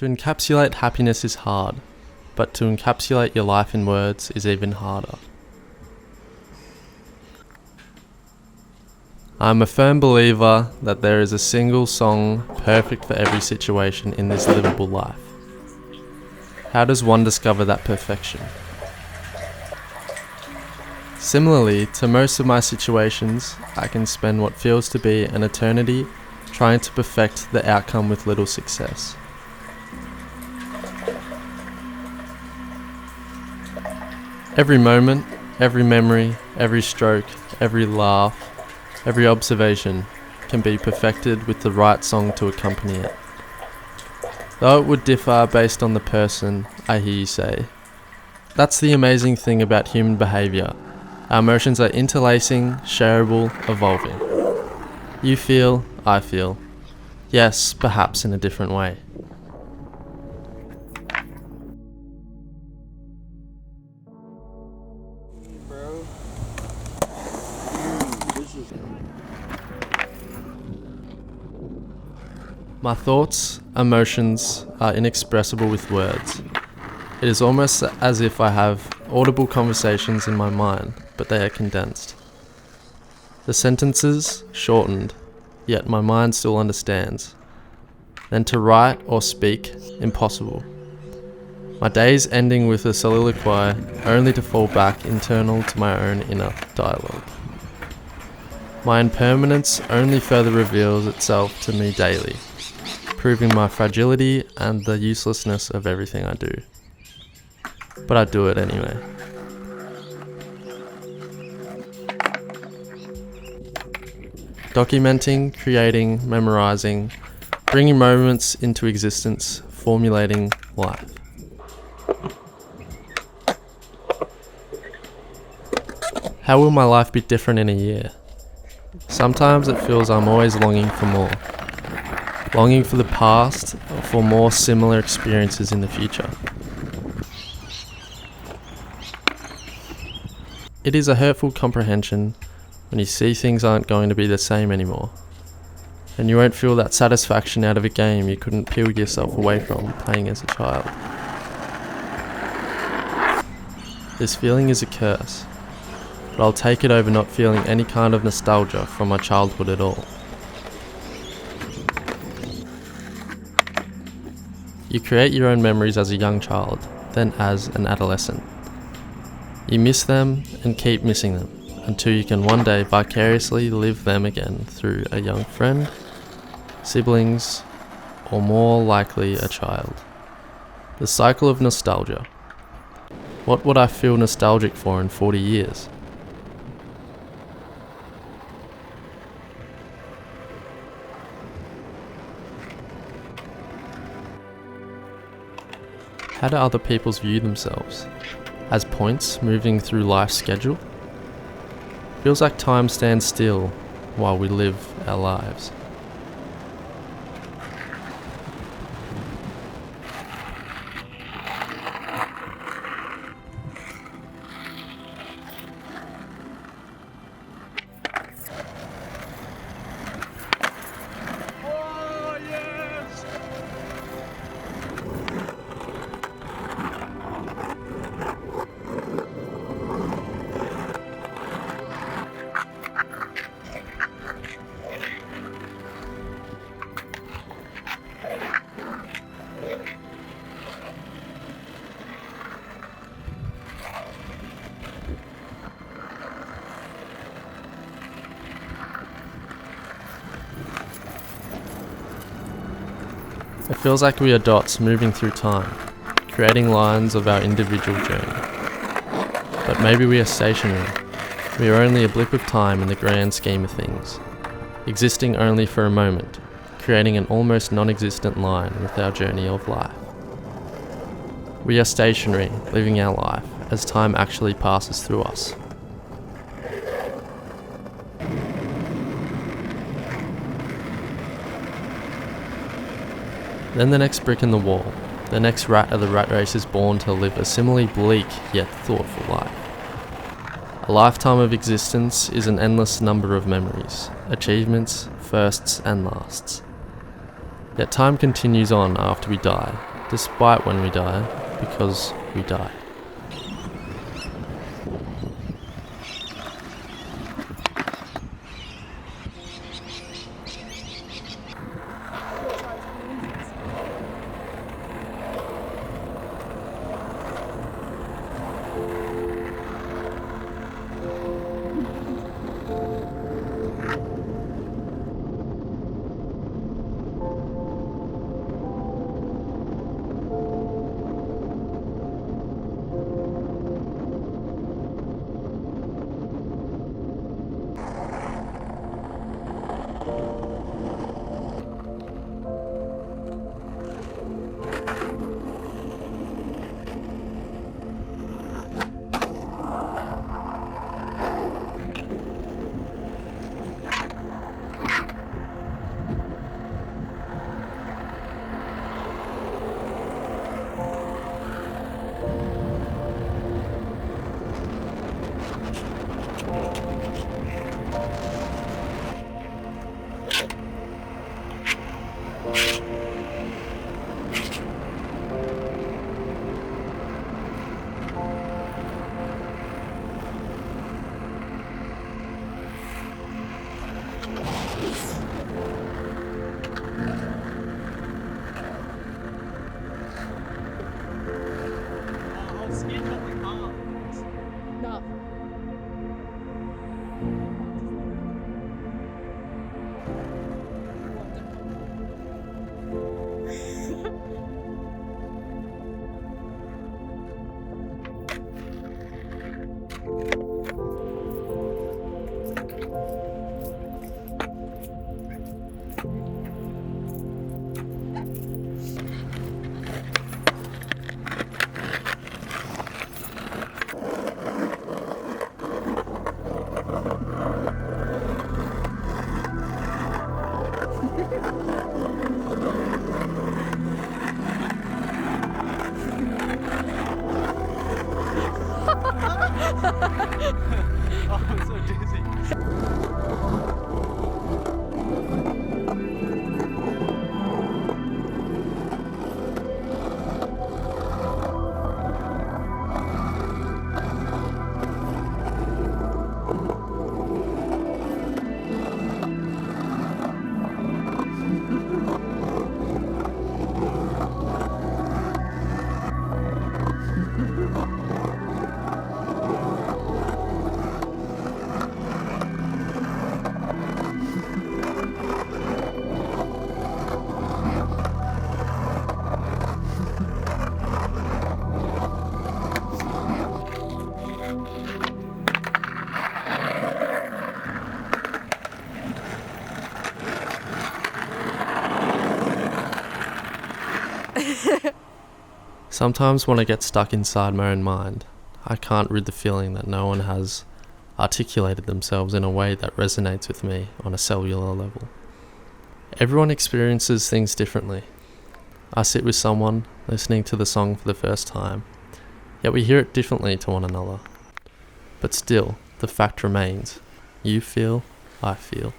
To encapsulate happiness is hard, but to encapsulate your life in words is even harder. I am a firm believer that there is a single song perfect for every situation in this livable life. How does one discover that perfection? Similarly to most of my situations, I can spend what feels to be an eternity trying to perfect the outcome with little success. Every moment, every memory, every stroke, every laugh, every observation can be perfected with the right song to accompany it. Though it would differ based on the person, I hear you say. That's the amazing thing about human behaviour. Our emotions are interlacing, shareable, evolving. You feel, I feel. Yes, perhaps in a different way. My thoughts, emotions are inexpressible with words. It is almost as if I have audible conversations in my mind, but they are condensed. The sentences shortened, yet my mind still understands. Then to write or speak, impossible. My days ending with a soliloquy, only to fall back internal to my own inner dialogue. My impermanence only further reveals itself to me daily, proving my fragility and the uselessness of everything I do. But I do it anyway. Documenting, creating, memorizing, bringing moments into existence, formulating life. How will my life be different in a year? Sometimes it feels I'm always longing for more. Longing for the past or for more similar experiences in the future. It is a hurtful comprehension when you see things aren't going to be the same anymore, and you won't feel that satisfaction out of a game you couldn't peel yourself away from playing as a child. This feeling is a curse, but I'll take it over not feeling any kind of nostalgia from my childhood at all. You create your own memories as a young child, then as an adolescent. You miss them and keep missing them, until you can one day vicariously live them again through a young friend, siblings, or more likely a child. The cycle of nostalgia. What would I feel nostalgic for in 40 years? How do other people view themselves? As points moving through life's schedule? Feels like time stands still while we live our lives. It feels like we are dots moving through time, creating lines of our individual journey. But maybe we are stationary. We are only a blip of time in the grand scheme of things, existing only for a moment, creating an almost non-existent line with our journey of life. We are stationary, living our life, as time actually passes through us. Then the next brick in the wall, the next rat of the rat race is born to live a similarly bleak yet thoughtful life. A lifetime of existence is an endless number of memories, achievements, firsts and lasts. Yet time continues on after we die, despite when we die, because we die. Oh, I'm so dizzy. Sometimes when I get stuck inside my own mind, I can't rid the feeling that no one has articulated themselves in a way that resonates with me on a cellular level. Everyone experiences things differently. I sit with someone listening to the song for the first time, yet we hear it differently to one another. But still, the fact remains, you feel, I feel.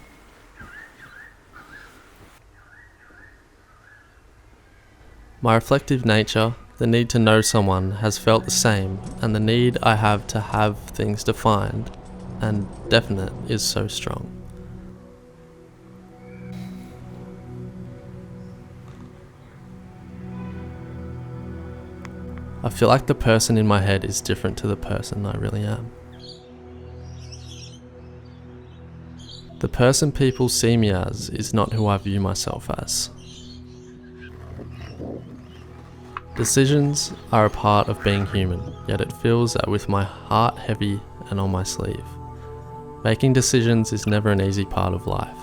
My reflective nature, the need to know someone, has felt the same, and the need I have to have things defined and definite is so strong. I feel like the person in my head is different to the person I really am. The person people see me as is not who I view myself as. Decisions are a part of being human, yet it feels that with my heart heavy and on my sleeve. Making decisions is never an easy part of life.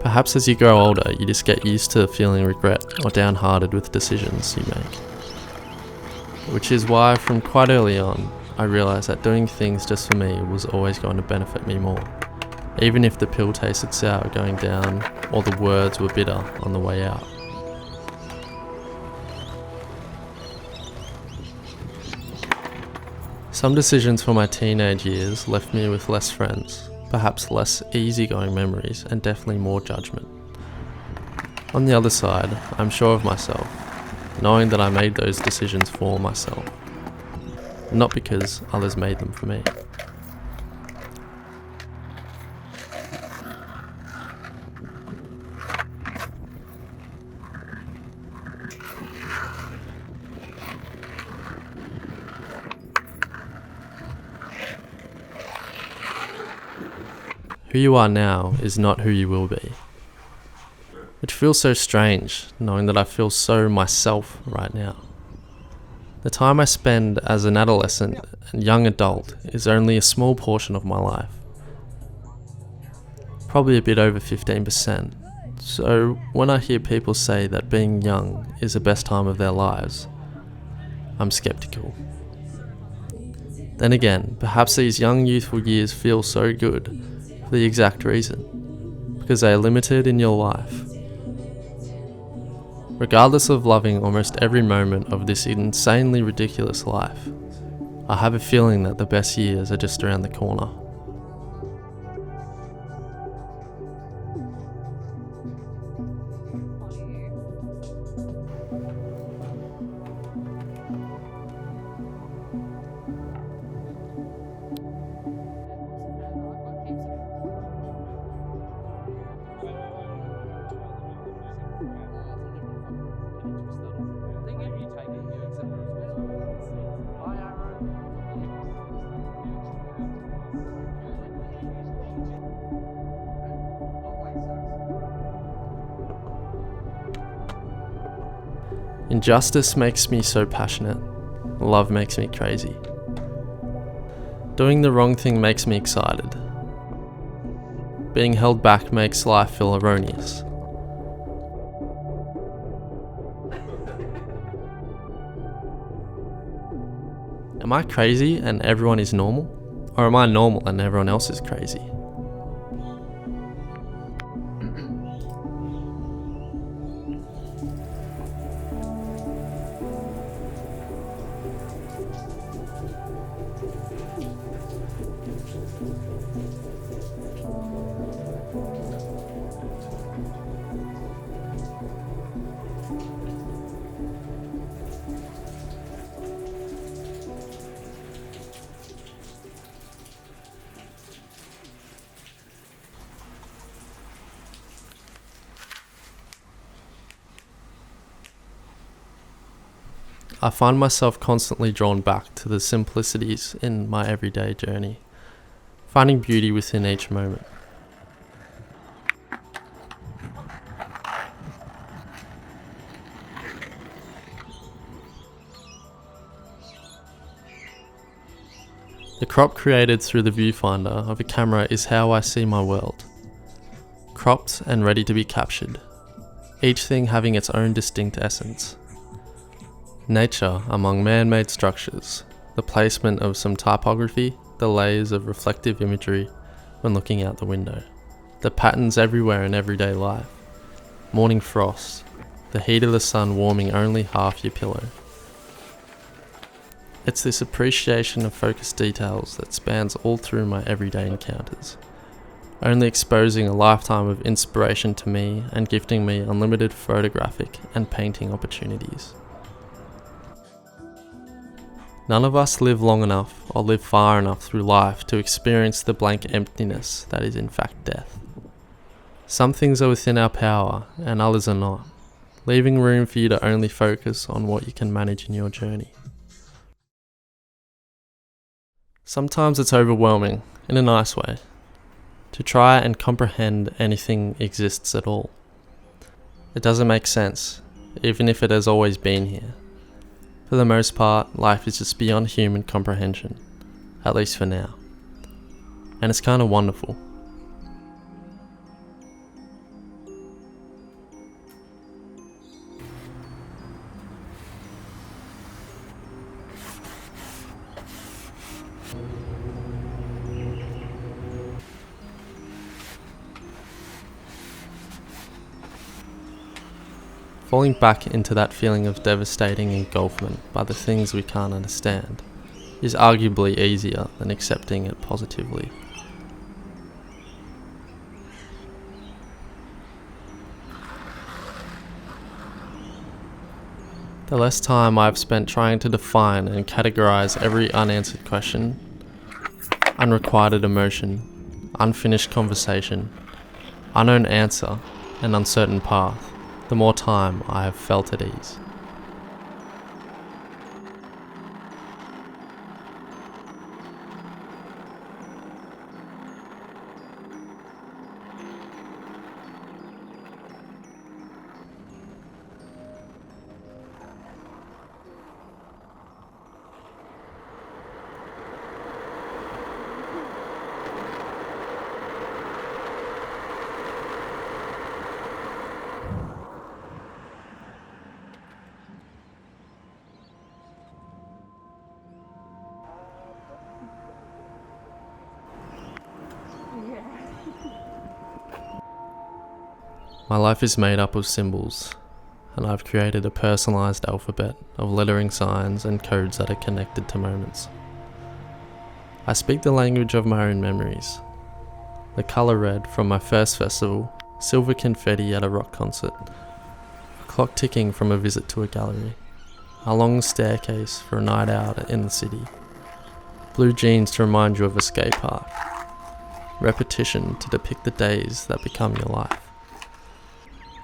Perhaps as you grow older, you just get used to feeling regret or downhearted with decisions you make. Which is why from quite early on, I realised that doing things just for me was always going to benefit me more. Even if the pill tasted sour going down, or the words were bitter on the way out. Some decisions from my teenage years left me with less friends, perhaps less easygoing memories, and definitely more judgment. On the other side, I'm sure of myself, knowing that I made those decisions for myself, not because others made them for me. Who you are now is not who you will be. It feels so strange knowing that I feel so myself right now. The time I spend as an adolescent and young adult is only a small portion of my life. Probably a bit over 15%. So when I hear people say that being young is the best time of their lives, I'm skeptical. Then again, perhaps these young youthful years feel so good for the exact reason, because they are limited in your life. Regardless of loving almost every moment of this insanely ridiculous life, I have a feeling that the best years are just around the corner. Injustice makes me so passionate. Love makes me crazy. Doing the wrong thing makes me excited. Being held back makes life feel erroneous. Am I crazy and everyone is normal? Or am I normal and everyone else is crazy? I find myself constantly drawn back to the simplicities in my everyday journey, finding beauty within each moment. The crop created through the viewfinder of a camera is how I see my world, cropped and ready to be captured, each thing having its own distinct essence. Nature among man-made structures, the placement of some typography, the layers of reflective imagery when looking out the window, the patterns everywhere in everyday life, morning frost, the heat of the sun warming only half your pillow. It's this appreciation of focused details that spans all through my everyday encounters, only exposing a lifetime of inspiration to me and gifting me unlimited photographic and painting opportunities. None of us live long enough or live far enough through life to experience the blank emptiness that is in fact death. Some things are within our power and others are not, leaving room for you to only focus on what you can manage in your journey. Sometimes it's overwhelming, in a nice way, to try and comprehend anything exists at all. It doesn't make sense, even if it has always been here. For the most part, life is just beyond human comprehension, at least for now. And it's kind of wonderful. Falling back into that feeling of devastating engulfment by the things we can't understand is arguably easier than accepting it positively. The less time I've spent trying to define and categorize every unanswered question, unrequited emotion, unfinished conversation, unknown answer, and uncertain path, the more time I have felt at ease. My life is made up of symbols, and I've created a personalised alphabet of lettering signs and codes that are connected to moments. I speak the language of my own memories. The colour red from my first festival, silver confetti at a rock concert, a clock ticking from a visit to a gallery, a long staircase for a night out in the city, blue jeans to remind you of a skate park, repetition to depict the days that become your life.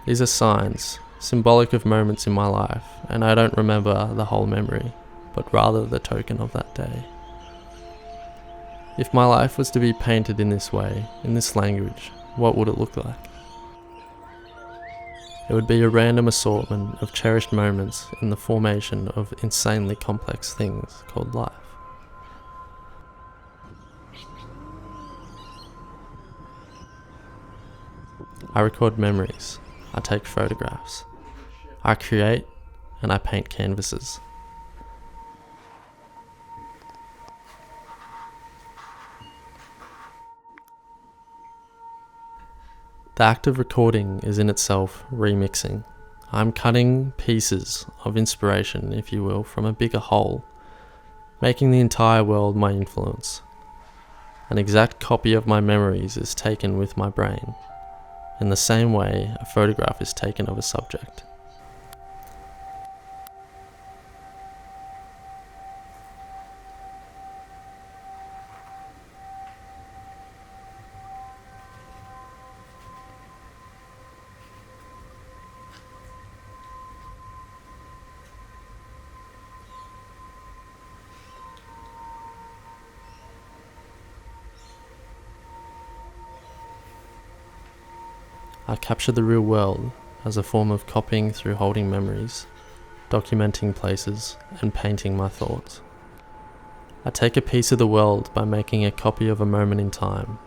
These are signs, symbolic of moments in my life, and I don't remember the whole memory, but rather the token of that day. If my life was to be painted in this way, in this language, what would it look like? It would be a random assortment of cherished moments in the formation of insanely complex things called life. I record memories. I take photographs. I create and I paint canvases. The act of recording is in itself remixing. I'm cutting pieces of inspiration, if you will, from a bigger whole, making the entire world my influence. An exact copy of my memories is taken with my brain, in the same way a photograph is taken of a subject. I capture the real world as a form of copying through holding memories, documenting places, and painting my thoughts. I take a piece of the world by making a copy of a moment in time.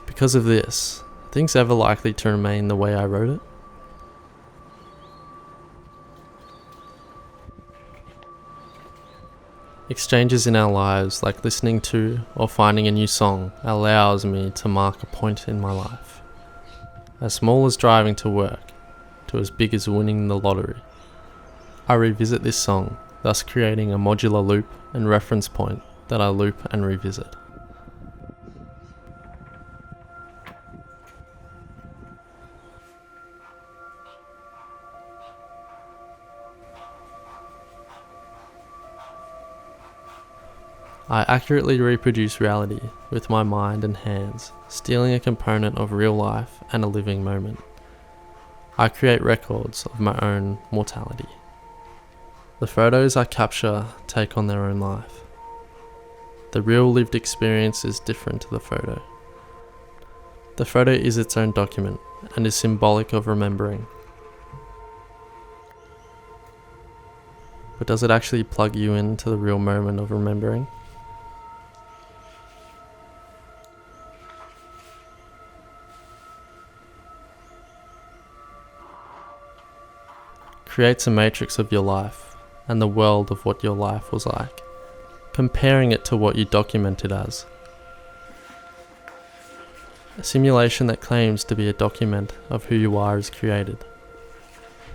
Because of this, are things ever likely to remain the way I wrote it? Exchanges in our lives, like listening to or finding a new song, allows me to mark a point in my life. As small as driving to work, to as big as winning the lottery. I revisit this song, thus creating a modular loop and reference point that I loop and revisit. I accurately reproduce reality with my mind and hands, stealing a component of real life and a living moment. I create records of my own mortality. The photos I capture take on their own life. The real lived experience is different to the photo. The photo is its own document and is symbolic of remembering. But does it actually plug you into the real moment of remembering? Creates a matrix of your life and the world of what your life was like, comparing it to what you documented as. A simulation that claims to be a document of who you are is created,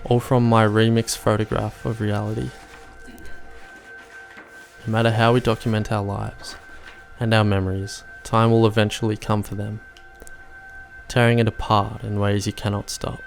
all from my remix photograph of reality. No matter how we document our lives and our memories, time will eventually come for them. tearing it apart in ways you cannot stop.